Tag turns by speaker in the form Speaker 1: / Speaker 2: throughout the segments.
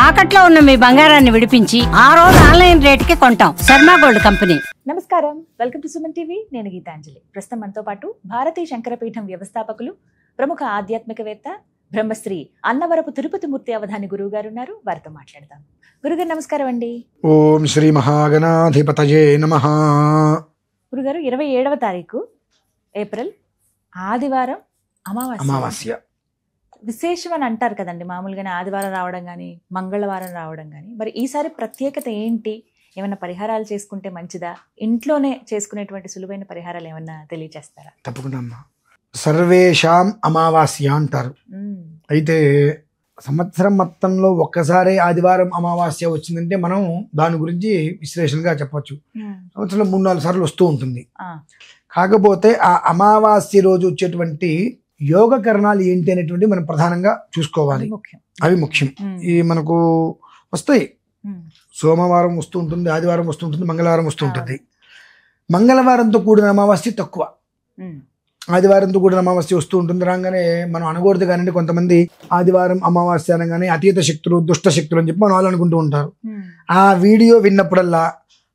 Speaker 1: తాకట్లో ఉన్న మీ బంగారాన్ని విడిపించి ఆ రోజు ఆన్లైన్ రేటుకి కొంటాం. Sharma gold company.
Speaker 2: నమస్కారం, వెల్కమ్ టు సుమన్ టీవీ. నేను గీతాంజలి. ప్రస్తుతం మనతో పాటు భారతీయ శంకరపీఠం వ్యవస్థాపకులు, ప్రముఖ ఆధ్యాత్మికవేత్త, బ్రహ్మశ్రీ అన్నవరపు తిరుపతి మూర్తి అవధాని గురువు గారు ఉన్నారు. వారితో మాట్లాడదాం. గురుగారు నమస్కారం అండి.
Speaker 3: ఓం శ్రీ మహాగణాధిపతయే నమః.
Speaker 2: గురుగారు 27వ తారీఖు ఏప్రిల్ ఆదివారం అమావాస్య. విశేషం అని అంటారు కదండి, మామూలుగానే ఆదివారం రావడం కానీ మంగళవారం రావడం కానీ. మరి ఈసారి ప్రత్యేకత ఏంటి? ఏమైనా పరిహారాలు చేసుకుంటే మంచిదా? ఇంట్లోనే చేసుకునేటువంటి సులువైన పరిహారాలు ఏమన్నా తెలియజేస్తారా?
Speaker 3: తప్పకుండా అమ్మా. సర్వేషాం అమావాస్య అంటారు. అయితే సంవత్సరం మొత్తంలో ఒక్కసారి ఆదివారం అమావాస్య వచ్చిందంటే మనం దాని గురించి విశ్లేషణగా చెప్పొచ్చు. సంవత్సరంలో 3-4 సార్లు వస్తూ ఉంటుంది. కాకపోతే ఆ అమావాస్య రోజు వచ్చేటువంటి యోగ కరణాలు ఏంటి అనేటువంటి మనం ప్రధానంగా చూసుకోవాలి. అవి ముఖ్యం. ఈ మనకు వస్తాయి. సోమవారం వస్తూ ఉంటుంది, ఆదివారం వస్తూ ఉంటుంది, మంగళవారం వస్తూ ఉంటుంది. మంగళవారంతో కూడిన అమావాస్య తక్కువ, ఆదివారంతో కూడిన అమావాస్య వస్తూ ఉంటుంది. రాగానే మనం అనకూడదు కానీ కొంతమంది ఆదివారం అమావాస్య అనగానే అతీత శక్తులు, దుష్ట శక్తులు అని చెప్పి మనం వాళ్ళు అనుకుంటూ ఉంటారు. ఆ వీడియో విన్నప్పుడల్లా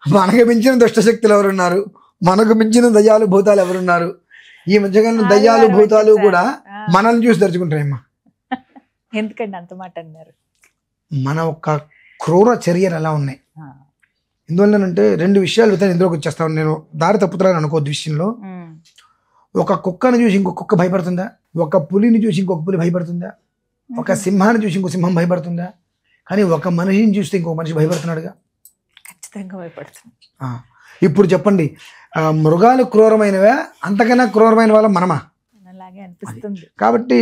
Speaker 3: మనకు మించిన దుష్ట శక్తులు ఎవరున్నారు, మనకు మించిన దయ్యాలు భూతాలు ఎవరున్నారు? ఈ మధ్యకాలంలో దయ్యాలు భూతాలు కూడా మనల్ని చూసి తెరుచుకుంటాయమ్మా.
Speaker 2: ఎందుకండి అంత మాట అన్నారు?
Speaker 3: మన ఒక్క క్రూర చర్యలు ఎలా ఉన్నాయి. ఎందువల్లనంటే 2 విషయాలు ఇందులోకి వచ్చేస్తాను. నేను దారి తప్పుతున్నాను అనుకోద్ది విషయంలో. ఒక కుక్కను చూసి ఇంకొక కుక్క భయపడుతుందా? ఒక పులిని చూసి ఇంకొక పులి భయపడుతుందా? ఒక సింహాన్ని చూసి ఇంకో సింహం భయపడుతుందా? కానీ ఒక మనిషిని చూస్తే ఇంకొక మనిషి భయపడుతున్నాడుగా.
Speaker 2: ఖచ్చితంగా భయపడుతుంది.
Speaker 3: ఇప్పుడు చెప్పండి, మృగాలు క్రూరమైనవా? అంతకన్నా క్రూరమైన వాళ్ళం మనమా?
Speaker 2: అలాగే అనిపిస్తుంది.
Speaker 3: కాబట్టి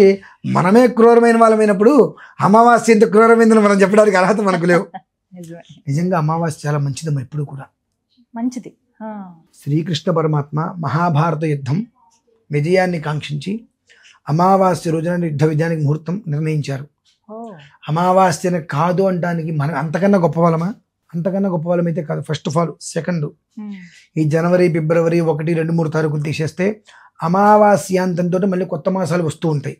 Speaker 3: మనమే క్రూరమైన వాళ్ళమైనప్పుడు అమావాస్య ఎంత క్రూరమైందని మనం చెప్పడానికి అర్హత మనకు లేవు. నిజంగా అమావాస్య చాలా మంచిదమ్మా. ఎప్పుడు కూడా
Speaker 2: మంచిది.
Speaker 3: శ్రీకృష్ణ పరమాత్మ మహాభారత యుద్ధం విజయాన్ని కాంక్షించి అమావాస్య రోజున యుద్ధ విజయానికి ముహూర్తం నిర్ణయించారు. అమావాస్యని కాదు అనడానికి మనం అంతకన్నా గొప్ప వాళ్ళమా? అంతకన్నా గొప్ప వాళ్ళమైతే కాదు. ఫస్ట్ ఆఫ్ ఆల్, సెకండ్, ఈ జనవరి, ఫిబ్రవరి 1, 2, 3 తారీఖులు తీసేస్తే అమావాస్యాంతంతో మళ్ళీ కొత్త మాసాలు వస్తూ ఉంటాయి.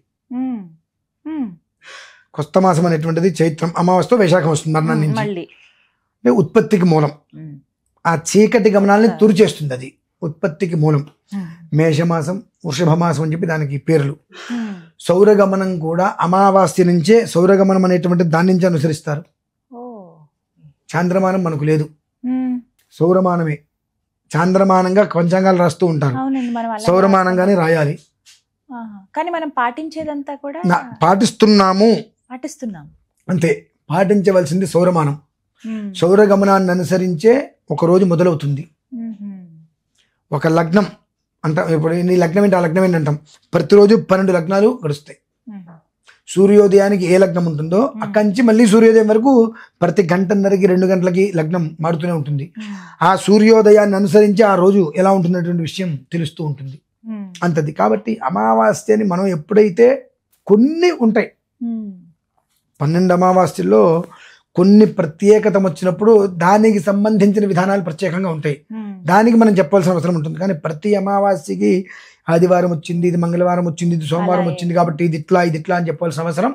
Speaker 3: కొత్త మాసం అనేటువంటిది చైత్రం, అమావాస్యతో వైశాఖం వస్తుంది. మరణం నుంచి ఉత్పత్తికి మూలం. ఆ చీకటి గమనాలని తురిచేస్తుంది. అది ఉత్పత్తికి మూలం. మేషమాసం, వృషభ మాసం అని చెప్పి దానికి పేర్లు. సౌరగమనం కూడా అమావాస్య నుంచే సౌరగమనం అనేటువంటి దాని నుంచి అనుసరిస్తారు. చాంద్రమానం మనకు లేదు, సౌరమానమే. చాంద్రమానంగా పంచాంగాలు రాస్తూ ఉంటారు, సౌరమానంగానే రాయాలి.
Speaker 2: కానీ మనం పాటించేదంతా కూడా
Speaker 3: పాటిస్తున్నాము అంతే. పాటించవలసింది సౌరమానం. సౌరగమనాన్ని అనుసరించే ఒక రోజు మొదలవుతుంది. ఒక లగ్నం అంటాం. ఇప్పుడు నీ లగ్నం ఏంటి, ఆ లగ్నం ఏంటంటాం. ప్రతిరోజు 12 లగ్నాలు గడుస్తాయి. సూర్యోదయానికి ఏ లగ్నం ఉంటుందో అక్కడి నుంచి మళ్ళీ సూర్యోదయం వరకు ప్రతి గంటన్నరకి 2 గంటలకి లగ్నం మారుతూనే ఉంటుంది. ఆ సూర్యోదయాన్ని అనుసరించి ఆ రోజు ఎలా ఉంటున్నటువంటి విషయం తెలుస్తూ ఉంటుంది. అంతది. కాబట్టి అమావాస్యని మనం ఎప్పుడైతే కొన్ని ఉంటాయి, 12 అమావాస్యల్లో కొన్ని ప్రత్యేకత వచ్చినప్పుడు దానికి సంబంధించిన విధానాలు ప్రత్యేకంగా ఉంటాయి. దానికి మనం చెప్పాల్సిన అవసరం ఉంటుంది. కానీ ప్రతి అమావాస్యకి ఆదివారం వచ్చింది, ఇది మంగళవారం వచ్చింది, ఇది సోమవారం వచ్చింది కాబట్టి ఇది ఇట్లా అని చెప్పాల్సిన అవసరం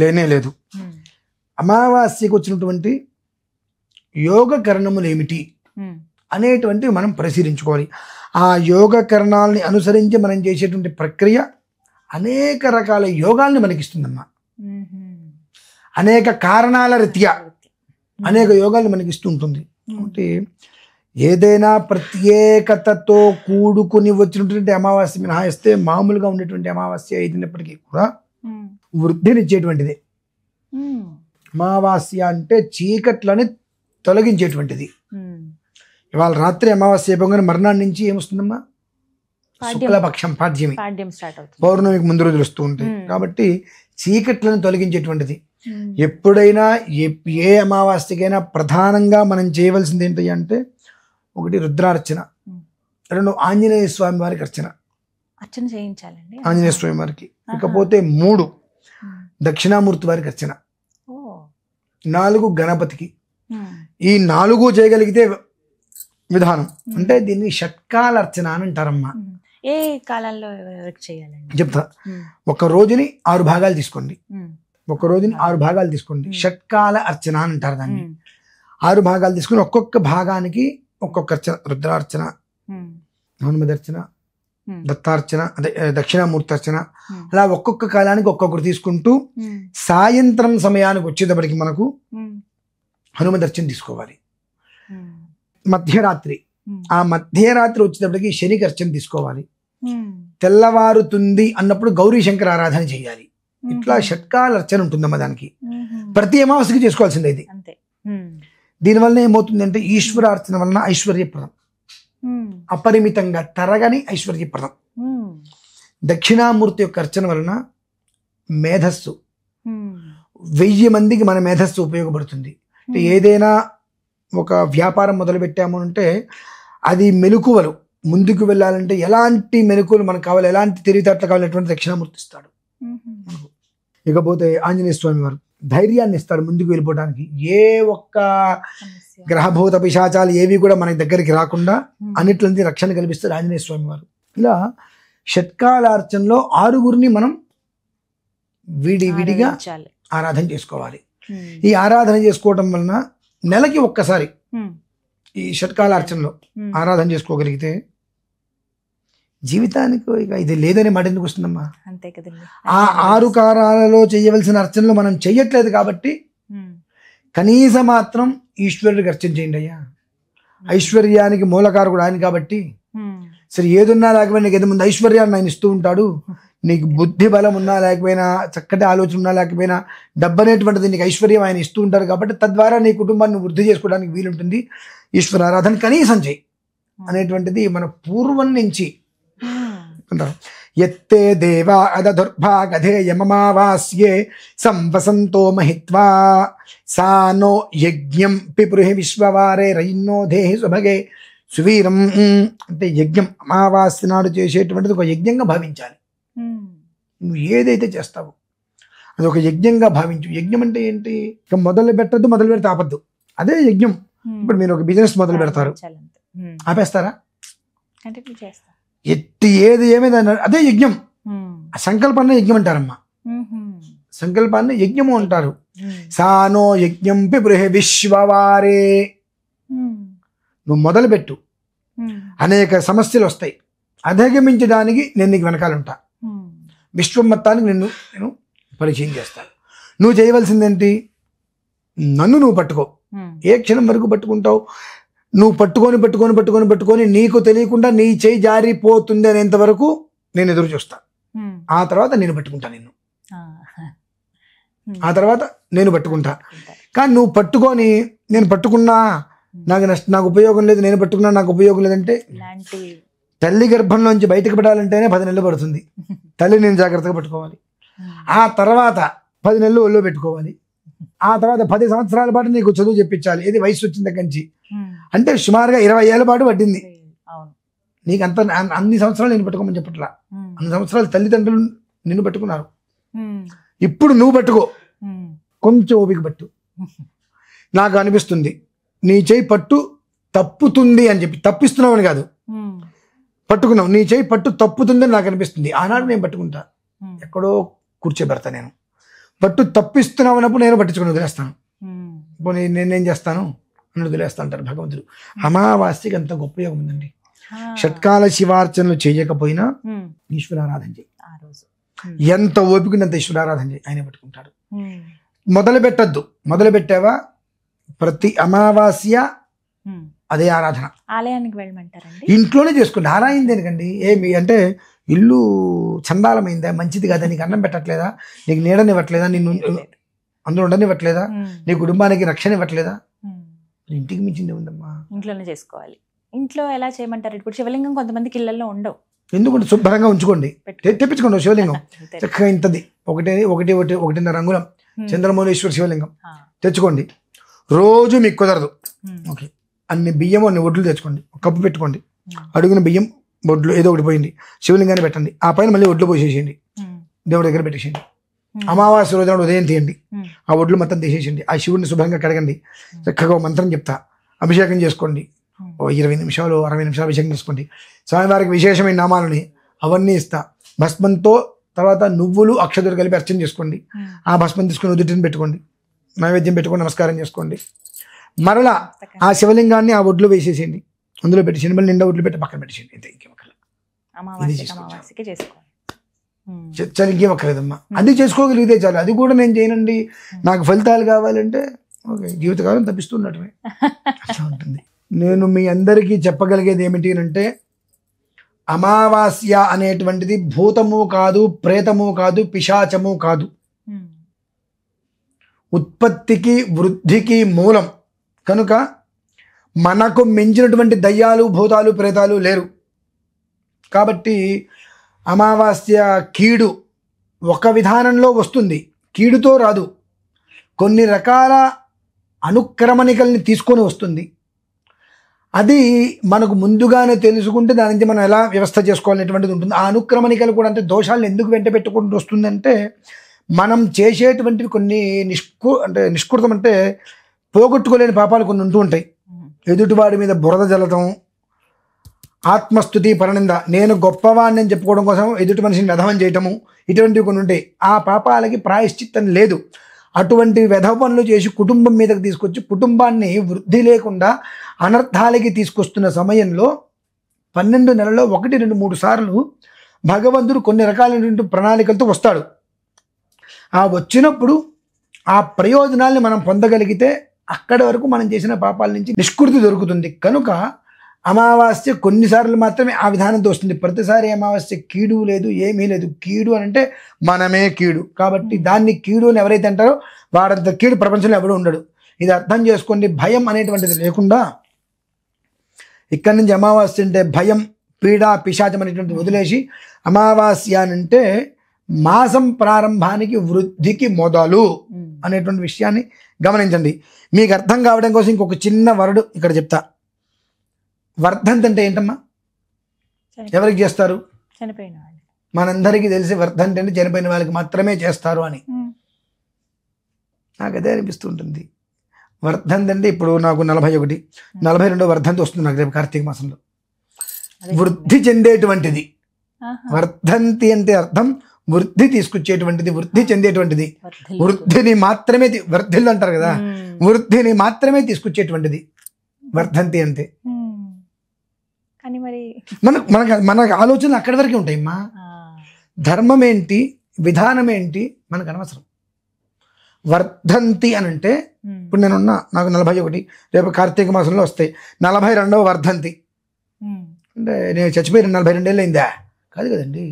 Speaker 3: లేనే లేదు. అమావాస్యకు వచ్చినటువంటి యోగ కరణములు ఏమిటి అనేటువంటివి మనం పరిశీలించుకోవాలి. ఆ యోగ కరణాలని అనుసరించి మనం చేసేటువంటి ప్రక్రియ అనేక రకాల యోగాల్ని మనకిస్తుందమ్మా. అనేక కారణాల రీత్యా అనేక యోగాల్ని మనకి ఇస్తూ ఉంటుంది. అంటే ఏదైనా ప్రత్యేకతతో కూడుకుని వచ్చినటువంటి అమావాస్య మినహాయిస్తే మామూలుగా ఉండేటువంటి అమావాస్య అయినప్పటికీ కూడా వృద్ధినిచ్చేటువంటిది. అమావాస్య అంటే చీకట్లని తొలగించేటువంటిది. ఇవాళ రాత్రి అమావాస్య అయిపోగానే మర్నాడు నుంచి ఏమొస్తుందమ్మా? శుక్లపక్షం, పాడ్యమి, పౌర్ణమికి ముందు రోజులు వస్తూ ఉంటాయి. కాబట్టి చీకట్లను తొలగించేటువంటిది. ఎప్పుడైనా ఏ అమావాస్యకైనా ప్రధానంగా మనం చేయవలసింది ఏంటి అంటే, 1 రుద్రార్చన, 2 ఆంజనేయ స్వామి వారికి అర్చన
Speaker 2: చేయించాలండి,
Speaker 3: ఆంజనేయ స్వామి వారికి. ఇకపోతే 3 దక్షిణామూర్తి వారికి అర్చన, 4 గణపతికి. ఈ 4 చేయగలిగితే విధానం. అంటే దీన్ని షట్కాల అర్చన అని అంటారమ్మా.
Speaker 2: ఏ కాలంలో చేయాలండి
Speaker 3: చెప్తా. ఒక రోజుని 6 భాగాలు తీసుకోండి. ఒక రోజుని 6 భాగాలు తీసుకోండి. షట్కాల అర్చన అని అంటారు దాన్ని. 6 భాగాలు తీసుకుని ఒక్కొక్క భాగానికి ఒక్కొక్క అర్చన, రుద్రార్చన, హనుమదర్చన, దత్తార్చన, అదే దక్షిణామూర్తి అర్చన, అలా ఒక్కొక్క కాలానికి ఒక్కొక్కరు తీసుకుంటూ సాయంత్రం సమయానికి వచ్చేటప్పటికి మనకు హనుమదర్చన తీసుకోవాలి. మధ్యరాత్రి, ఆ మధ్యరాత్రి వచ్చేటప్పటికి శనికి అర్చన తీసుకోవాలి. తెల్లవారుతుంది అన్నప్పుడు గౌరీ శంకర ఆరాధన చేయాలి. ఇట్లా షట్కాల అర్చన ఉంటుందమ్మా దానికి. ప్రతి అమావాస్యకి చేసుకోవాల్సిందే ఇది. దీనివల్ల ఏమవుతుందంటే ఈశ్వరార్చన వలన ఐశ్వర్యప్రదం, అపరిమితంగా తరగని ఐశ్వర్యప్రదం. దక్షిణామూర్తి యొక్క అర్చన వలన మేధస్సు, 1000 మందికి మన మేధస్సు ఉపయోగపడుతుంది. ఏదైనా ఒక వ్యాపారం మొదలు పెట్టాము అంటే అది మెలకువలు ముందుకు వెళ్ళాలంటే ఎలాంటి మెలకువలు మనకు కావాలి, ఎలాంటి తెలివితేటలు కావాలనేటువంటి దక్షిణామూర్తి ఇస్తాడు. ఇకపోతే ఆంజనేయ స్వామి వారు ధైర్యాన్ని ఇస్తాడు ముందుకు వెళ్ళిపోవడానికి. ఏ ఒక్క గ్రహభూత పిశాచాలు ఏవి కూడా మనకి దగ్గరికి రాకుండా అన్నిట్లంటి రక్షణ కల్పిస్తాడు ఆంజనేయ స్వామి వారు. ఇలా షట్కాలార్చనలో 6గురిని మనం విడివిడిగా ఆరాధన చేసుకోవాలి. ఈ ఆరాధన చేసుకోవటం వలన నెలకి ఒక్కసారి ఈ షట్కాలార్చనలో ఆరాధన చేసుకోగలిగితే జీవితానికి ఇక ఇది లేదనే మాట ఎందుకు వస్తుందమ్మా?
Speaker 2: అంతే కదండి.
Speaker 3: ఆ 6 కాలాలలో చేయవలసిన అర్చనలు మనం చెయ్యట్లేదు కాబట్టి కనీస మాత్రం ఈశ్వరుడికి అర్చన చేయండి అయ్యా. ఐశ్వర్యానికి మూలకారకుడు ఆయన కాబట్టి సరే ఏదున్నా లేకపోయినా నీకు ముందు ఐశ్వర్యాన్ని ఆయన ఇస్తూ ఉంటాడు. నీకు బుద్ధి బలం ఉన్నా లేకపోయినా, చక్కటి ఆలోచన ఉన్నా లేకపోయినా, డబ్బు అనేటువంటిది నీకు ఐశ్వర్యం ఆయన ఇస్తూ ఉంటారు కాబట్టి తద్వారా నీ కుటుంబాన్ని వృద్ధి చేసుకోవడానికి వీలుంటుంది. ఈశ్వర ఆరాధన కనీసం చేయి అనేటువంటిది మన పూర్వం నుంచి అంటారు. ఎత్తే దేవా అదదుర్భాగధేయమమావాస్యే సంవసంతో మహిత్వా సానో యజ్ఞం పిపృహి విశ్వవారే రైన్నో దేహి సుభగే సువీరం. అంటే యజ్ఞం అమావాస్య నాడు చేసేటువంటిది ఒక యజ్ఞంగా భావించాలి. నువ్వు ఏదైతే చేస్తావో అది ఒక యజ్ఞంగా భావించు. యజ్ఞం అంటే ఏంటి? ఇక మొదలు పెట్టద్దు, మొదలు పెడితే ఆపద్దు, అదే యజ్ఞం. ఇప్పుడు మీరు ఒక బిజినెస్ మొదలు పెడతారు, ఆపేస్తారా? ఎత్తి ఏది ఏమైనా అదే యజ్ఞం. సంకల్పాన్ని యజ్ఞం అంటారమ్మా. సంకల్పాన్ని యజ్ఞము అంటారు. సానో యజ్ఞం పిబృహి విశ్వవారే. నువ్వు మొదలు పెట్టు, అనేక సమస్యలు వస్తాయి, అధిగమించడానికి నేను నీకు వెనకాలంటా. విశ్వం మొత్తానికి నేను పరిచయం చేస్తాను. నువ్వు చేయవలసిందేంటి? నన్ను నువ్వు పట్టుకో. ఏ క్షణం వరకు పట్టుకుంటావు? నువ్వు పట్టుకొని నీకు తెలియకుండా నీ చేయి జారిపోతుంది అనేంత వరకు నేను ఎదురు చూస్తాను. ఆ తర్వాత నేను పట్టుకుంటా నిన్ను. ఆ తర్వాత నేను పట్టుకుంటా. కానీ నువ్వు పట్టుకొని నేను పట్టుకున్నా నాకు ఉపయోగం లేదు, నేను పట్టుకున్నా నాకు ఉపయోగం లేదంటే, తల్లి గర్భంలోంచి బయటకు పడాలంటేనే 10 నెలలు పడుతుంది. తల్లి నేను జాగ్రత్తగా పట్టుకోవాలి. ఆ తర్వాత 10 నెలలు ఒళ్ళో పెట్టుకోవాలి. ఆ తర్వాత 10 సంవత్సరాల పాటు నీకు చదువు చెప్పించాలి. ఇది వయసు వచ్చిన దగ్గర నుంచి. అంటే సుమారుగా 20 ఏళ్ళ పాటు పట్టింది నీకు. అన్ని సంవత్సరాలు నేను పట్టుకోమని చెప్పట్లా. అన్ని సంవత్సరాలు తల్లిదండ్రులు నిన్ను పట్టుకున్నారు. ఇప్పుడు నువ్వు పట్టుకో, కొంచెం ఓపిక పట్టు. నాకు అనిపిస్తుంది నీ చేయి పట్టు తప్పుతుంది అని చెప్పి, తప్పిస్తున్నావు అని కాదు, పట్టుకున్నావు. నీ చేయి పట్టు తప్పుతుందని నాకు అనిపిస్తుంది. ఆనాడు నేను పట్టుకుంటా, ఎక్కడో కూర్చోబెడతా. నేను పట్టు తప్పిస్తున్నావు అన్నప్పుడు నేను పట్టించుకుని వదిలేస్తాను. ఇప్పుడు నేనేం చేస్తాను అని వదిలేస్తా అంటారు భగవంతుడు. అమావాస్యకి అంత గొప్ప యోగం ఉందండి. షట్కాల శివార్చనలు చేయకపోయినా ఈశ్వరారాధన చేయి. ఎంత ఓపికనంత ఈశ్వరారాధన చేయి, ఆయన పట్టుకుంటాడు. మొదలు పెట్టద్దు. మొదలు పెట్టావా ప్రతి అమావాస్య అదే ఆరాధన.
Speaker 2: ఆలయానికి వెళ్ళమంటారండి?
Speaker 3: ఇంట్లోనే చేసుకోండి. ఆరాయింది ఎందుకండి? ఏమి అంటే ఇల్లు చందాలమైందా, మంచిది కదా, నీకు అన్నం పెట్టట్లేదా, నీకు నీడనివ్వట్లేదా, నిన్ను అందులో ఉండనివ్వట్లేదా, నీ కుటుంబానికి రక్షణ ఇవ్వట్లేదా? ఇంటికి మించింది ఉందమ్మా.
Speaker 2: ఇంట్లోనే చేసుకోవాలి. ఇంట్లో ఎలా చేయమంటారు? ఇప్పుడు శివలింగం కొంతమందికి ఇళ్లలో ఉండవు.
Speaker 3: ఎందుకంటే శుభ్రంగా ఉంచుకోండి, తెప్పించుకోండి. శివలింగం చక్కగా ఇంతది, ఒకటిన్నర అంగుళం చంద్రమౌళేశ్వర శివలింగం తెచ్చుకోండి. రోజు మీకు కుదరదు, ఓకే, అన్ని బియ్యం అన్ని ఒడ్లు తెచ్చుకోండి. ఒక కప్పు పెట్టుకోండి, అడుగున బియ్యం ఒడ్లు ఏదో ఒకటి పోయింది, శివలింగాన్ని పెట్టండి. ఆ పైన మళ్ళీ ఒడ్లు పోసేసేయండి, దేవుడి దగ్గర పెట్టేసేయండి. అమావాస్య రోజున ఉదయం తీయండి, ఆ ఒడ్లు మొత్తం తీసేసేయండి. ఆ శివుడిని శుభ్రంగా కడగండి. చక్కగా మంత్రం చెప్తా, అభిషేకం చేసుకోండి. 20 నిమిషాలు 60 నిమిషాలు అభిషేకం చేసుకోండి. స్వామివారికి విశేషమైన నామాలని అవన్నీ ఇస్తా. భస్మంతో తర్వాత నువ్వులు అక్షతలు కలిపి అర్చన చేసుకోండి. ఆ భస్మం తీసుకొని ఉదుటిని పెట్టుకోండి, నైవేద్యం పెట్టుకొని నమస్కారం చేసుకోండి. మరలా ఆ శివలింగాన్ని ఆ ఒడ్లో వేసేసేయండి, అందులో పెట్టేసేయండి, మళ్ళీ నిండా ఒడ్లు పెట్టి పక్కన పెట్టేసేయండి. ఇంతే,
Speaker 2: అమావాస్యకి చేసుకోవాలి.
Speaker 3: చాలా ఇంకేం అక్కర్లేదమ్మా. అది చేసుకోగలిగితే చాలు. అది కూడా నేను చేయనండి, నాకు ఫలితాలు కావాలంటే ఓకే, జీవితకాలం తప్పిస్తున్నట్టునే అట్లా ఉంటుంది. నేను మీ అందరికీ చెప్పగలిగేది ఏమిటి అంటే, అమావాస్య అనేటువంటిది భూతము కాదు, ప్రేతము కాదు, పిశాచము కాదు, ఉత్పత్తికి వృద్ధికి మూలం. కనుక మనకు మించినటువంటి దయ్యాలు, భూతాలు, ప్రేతాలు లేరు. కాబట్టి అమావాస్య కీడు ఒక విధానంలో వస్తుంది, కీడుతో రాదు. కొన్ని రకాల అనుక్రమణికల్ని తీసుకొని వస్తుంది. అది మనకు ముందుగానే తెలుసుకుంటే దాని నుంచి మనం ఎలా వ్యవస్థ చేసుకోవాలనేటువంటిది ఉంటుంది. ఆ అనుక్రమణికలు కూడా అంటే దోషాలను ఎందుకు వెంట పెట్టుకుంటూ వస్తుందంటే, మనం చేసేటువంటివి కొన్ని నిష్కృతం అంటే పోగొట్టుకోలేని పాపాలు కొన్ని ఉంటూ ఉంటాయి. ఎదుటివాడి మీద బురద జల్లటం, ఆత్మస్థుతి, పరనింద, నేను గొప్పవాడిని అని చెప్పుకోవడం కోసం ఎదుటి మనిషిని వెధవం చేయటము, ఇటువంటివి కొన్ని ఉంటాయి. ఆ పాపాలకి ప్రాయశ్చిత్తం లేదు. అటువంటి వెధవ పనులు చేసి కుటుంబం మీదకి తీసుకొచ్చి కుటుంబాన్ని వృద్ధి లేకుండా అనర్థాలకి తీసుకొస్తున్న సమయంలో 12 నెలల్లో 1, 2, 3 సార్లు భగవంతుడు కొన్ని రకాలైనటువంటి ప్రణాళికలతో వస్తాడు. ఆ వచ్చినప్పుడు ఆ ప్రయోజనాల్ని మనం పొందగలిగితే అక్కడి వరకు మనం చేసిన పాపాల నుంచి నిష్కృతి దొరుకుతుంది. కనుక అమావాస్య కొన్నిసార్లు మాత్రమే ఆ విధానంతో వస్తుంది. ప్రతిసారి అమావాస్య కీడు లేదు, ఏమీ లేదు. కీడు అని అంటే మనమే కీడు. కాబట్టి దాన్ని కీడు అని ఎవరైతే అంటారో వాడంత కీడు ప్రపంచంలో ఎవడు ఉండడు. ఇది అర్థం చేసుకోండి. భయం అనేటువంటిది లేకుండా ఇక్కడి నుంచి అమావాస్య అంటే భయం, పీడ, పిశాచం అనేటువంటిది వదిలేసి అమావాస్య అంటే మాసం ప్రారంభానికి వృద్ధికి మొదలు అనేటువంటి విషయాన్ని గమనించండి. మీకు అర్థం కావడం కోసం ఇంకొక చిన్న వర్డ్ ఇక్కడ చెప్తా. వర్ధంతి అంటే ఏంటమ్మా? ఎవరికి చేస్తారు?
Speaker 2: చనిపోయిన వాళ్ళు.
Speaker 3: మనందరికీ తెలిసి వర్ధంతి అంటే చనిపోయిన వాళ్ళకి మాత్రమే చేస్తారు అని నాకు అదే అనిపిస్తుంటుంది. వర్ధంతి అంటే ఇప్పుడు నాకు 41, 42 వర్ధంతి వస్తుంది నాకు రేపు కార్తీక మాసంలో. వృద్ధి చెందేటువంటిది వర్ధంతి అంటే అర్థం వృద్ధి తీసుకొచ్చేటువంటిది, వృద్ధి చెందేటువంటిది, వృద్ధిని మాత్రమే వృద్ధిలు అంటారు కదా, వృద్ధిని మాత్రమే తీసుకొచ్చేటువంటిది వర్ధంతి అంటే. మనకు ఆలోచనలు అక్కడి వరకే ఉంటాయమ్మా. ధర్మం ఏంటి, విధానం ఏంటి మనకు అనవసరం. వర్ధంతి అని అంటే ఇప్పుడు నేనున్నా, నాకు 41, రేపు కార్తీక మాసంలో వస్తాయి 42వ వర్ధంతి అంటే నేను చచ్చిపోయిన 42 ఏళ్ళు అయిందా? కాదు కదండి,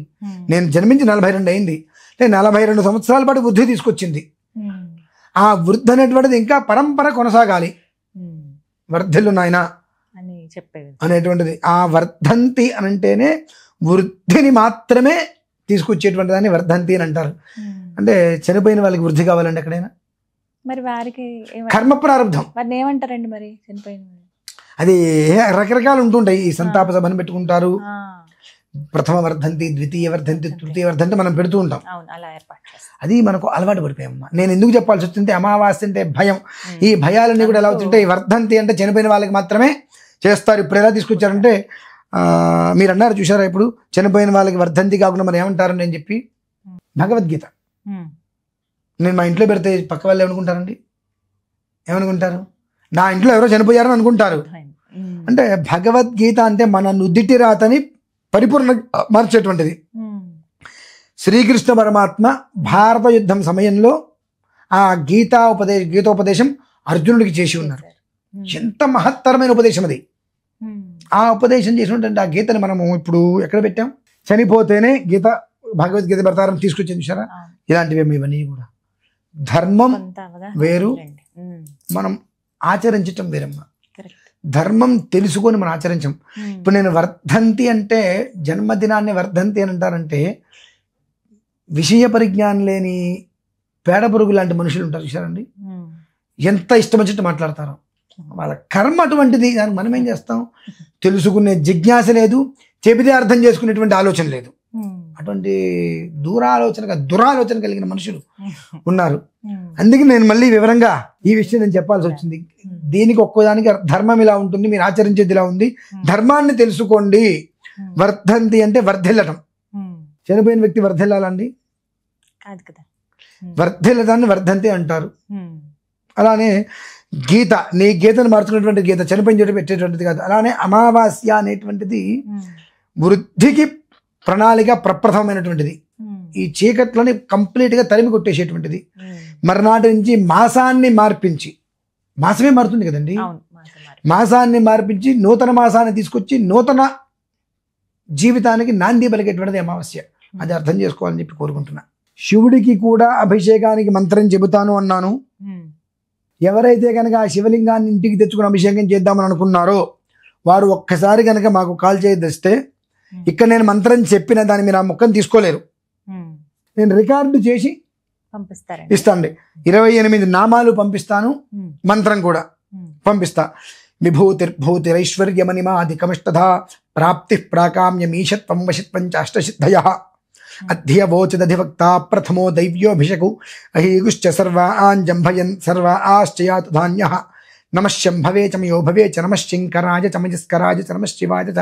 Speaker 3: నేను జన్మించి 42 అయింది. అంటే 42 సంవత్సరాల పాటు వృద్ధి తీసుకొచ్చింది. ఆ వృద్ధి అనేటువంటిది ఇంకా పరంపర కొనసాగాలి. వర్ధిల్లు నాయనా
Speaker 2: అని చెప్పేది
Speaker 3: అనేటువంటిది. ఆ వర్ధంతి అని అంటేనే వృద్ధిని మాత్రమే తీసుకొచ్చేటువంటి దాన్ని వర్ధంతి అని అంటారు. అంటే చనిపోయిన వాళ్ళకి వృద్ధి కావాలండి ఎక్కడైనా?
Speaker 2: మరి వారికి
Speaker 3: కర్మ ప్రారంభం.
Speaker 2: వారిని ఏమంటారండి మరి చనిపోయిన?
Speaker 3: అది రకరకాలు ఉంటుంటాయి. ఈ సంతాప సభను పెట్టుకుంటారు. ప్రథమ వర్ధంతి, ద్వితీయ వర్ధంతి, తృతీయ వర్ధంతి మనం పెడుతూ ఉంటాం. అది మనకు అలవాటు పడిపోయామ్మా. నేను ఎందుకు చెప్పాల్సి వచ్చింటే అమావాస్య అంటే భయం. ఈ భయాలన్నీ కూడా ఎలా అవుతుంటాయి? వర్ధంతి అంటే చనిపోయిన వాళ్ళకి మాత్రమే చేస్తారు. ఇప్పుడు ఎలా తీసుకొచ్చారంటే మీరు అన్నారు చూసారా, ఇప్పుడు చనిపోయిన వాళ్ళకి వర్ధంతి కాకుండా మరి ఏమంటారు అని చెప్పి భగవద్గీత నేను మా ఇంట్లో పెడితే పక్క వాళ్ళు ఏమనుకుంటారండి? ఏమనుకుంటారు? నా ఇంట్లో ఎవరో చనిపోయారని అనుకుంటారు. అంటే భగవద్గీత అంటే మన నుదిటి రాతని పరిపూర్ణ మార్చేటువంటిది. శ్రీకృష్ణ పరమాత్మ భారత యుద్ధం సమయంలో ఆ గీతోపదేశం అర్జునుడికి చేసి ఉన్నారు. ఎంత మహత్తరమైన ఉపదేశం అది. ఆ ఉపదేశం చేసినటువంటి ఆ గీతని మనము ఇప్పుడు ఎక్కడ పెట్టాం? చనిపోతేనే గీత, భగవద్గీత ప్రకారం తీసుకొచ్చి చూసారా? ఇలాంటివి ఇవన్నీ కూడా ధర్మం వేరు, మనం ఆచరించటం వేరమ్మా. ధర్మం తెలుసుకొని మనం ఆచరించం. ఇప్పుడు నేను వర్ధంతి అంటే జన్మదినాన్ని వర్ధంతి అని అంటారంటే విషయ పరిజ్ఞానం లేని పేడ పురుగు లాంటి మనుషులు ఉంటారు చూసారండి, ఎంత ఇష్టం వచ్చినట్టు మాట్లాడతారు. వాళ్ళ కర్మ అటువంటిది. దానికి మనం ఏం చేస్తాం? తెలుసుకునే జిజ్ఞాస లేదు, చెబితే అర్థం చేసుకునేటువంటి ఆలోచన లేదు. అటువంటి దురాలోచన కలిగిన మనుషులు ఉన్నారు. అందుకే నేను మళ్ళీ వివరంగా ఈ విషయం నేను చెప్పాల్సి వచ్చింది. దీనికి ఒక్కోదానికి ధర్మం ఇలా ఉంటుంది, మీరు ఆచరించేది ఇలా ఉంది. ధర్మాన్ని తెలుసుకోండి. వర్ధంతి అంటే వర్ధిల్లటం. చనిపోయిన వ్యక్తి వర్ధిల్లాలండి,
Speaker 2: కాదు కదా.
Speaker 3: వర్ధిల్లదాన్ని వర్ధంతి అంటారు.
Speaker 2: ఉమ్,
Speaker 3: అలానే గీత, నీ గీతను మార్చుకున్నటువంటి గీత చనిపోయిన చోట పెట్టేటువంటిది కాదు. అలానే అమావాస్య అనేటువంటిది
Speaker 2: ఉమ్,
Speaker 3: వృద్ధికి ప్రణాళిక ప్రప్రథమైనటువంటిది.
Speaker 2: ఉమ్,
Speaker 3: ఈ చీకట్లని కంప్లీట్గా తరిమి కొట్టేసేటువంటిది.
Speaker 2: ఉమ్.
Speaker 3: మర్నాటి నుంచి మాసాన్ని మార్పించి, మాసమే మారుతుంది కదండి,
Speaker 2: అవును, మాసం మారి.
Speaker 3: మాసాన్ని మార్పించి నూతన మాసాన్ని తీసుకొచ్చి నూతన జీవితానికి నాంది పలికేటువంటిది అమావాస్య. అది అర్థం చేసుకోవాలని చెప్పి కోరుకుంటున్నా. శివుడికి కూడా అభిషేకానికి మంత్రం చెబుతాను అన్నాను.
Speaker 2: ఉమ్,
Speaker 3: ఎవరైతే కనుక ఆ శివలింగాన్ని ఇంటికి తెచ్చుకుని అభిషేకం చేద్దామని అనుకున్నారో వారు ఒక్కసారి కనుక మాకు కాల్ చేస్తే ఇక్కడ నేను మంత్రం చెప్పిన దాన్ని మీరు ఆ ముక్కను తీసుకోలేరు.
Speaker 2: ఉమ్.
Speaker 3: నేను రికార్డు చేసి
Speaker 2: పంపిస్తారండి.
Speaker 3: ఇస్తాండి. 28 నామాలు పంపిస్తాను,
Speaker 2: ఉమ్,
Speaker 3: మంత్రం కూడా
Speaker 2: ఉమ్,
Speaker 3: పంపిస్తా. విభూతిర్భూతిరైశ్వర్యమనిమాదికమిష్టధా ప్రాప్తి ప్రాకామ్యమీశత్వం వశిత్వం చ అష్టసిద్ధయః అధ్యవోచదధివక్త ప్రథమో దైవ్యోభిషకు అహీగుశ్చ సర్వాంజంభయన్ సర్వాశ్చయాతు ధాన్యః నమః శంభవే చ మయో భవే చ నమః శంకరాయ చ మయస్కరాయ చ నమః శివాయ చ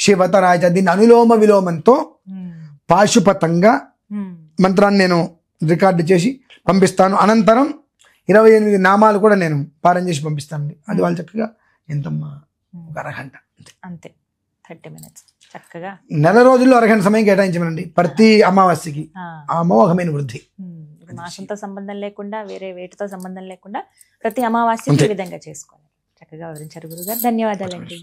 Speaker 3: శివతరాయ చ. దీన్ని అనులోమ విలోమంతో
Speaker 2: ఉమ్,
Speaker 3: పాశుపతంగా
Speaker 2: ఉమ్.
Speaker 3: మంత్రాన్ని నేను రికార్డు చేసి పంపిస్తాను. అనంతరం 28 నామాలు కూడా నేను పారం చేసి పంపిస్తానండి. అది వాళ్ళు చక్కగా ఎంతమ్మా, ఒక అరగంట
Speaker 2: అంతే, 30 minutes చక్కగా.
Speaker 3: నెల రోజుల్లో అరగంట సమయం కేటాయించమనండి ప్రతి అమావాస్యకి.
Speaker 2: ఆ,
Speaker 3: అమోఘమైన వృద్ధి.
Speaker 2: ఇది మాసంతో సంబంధం లేకుండా, వేరే వేటితో సంబంధం లేకుండా ప్రతి అమావాస్యకి ఈ విధంగా చేసుకోవాలి. చక్కగా వివరించారు గురుగారు. ధన్యవాదాలండి.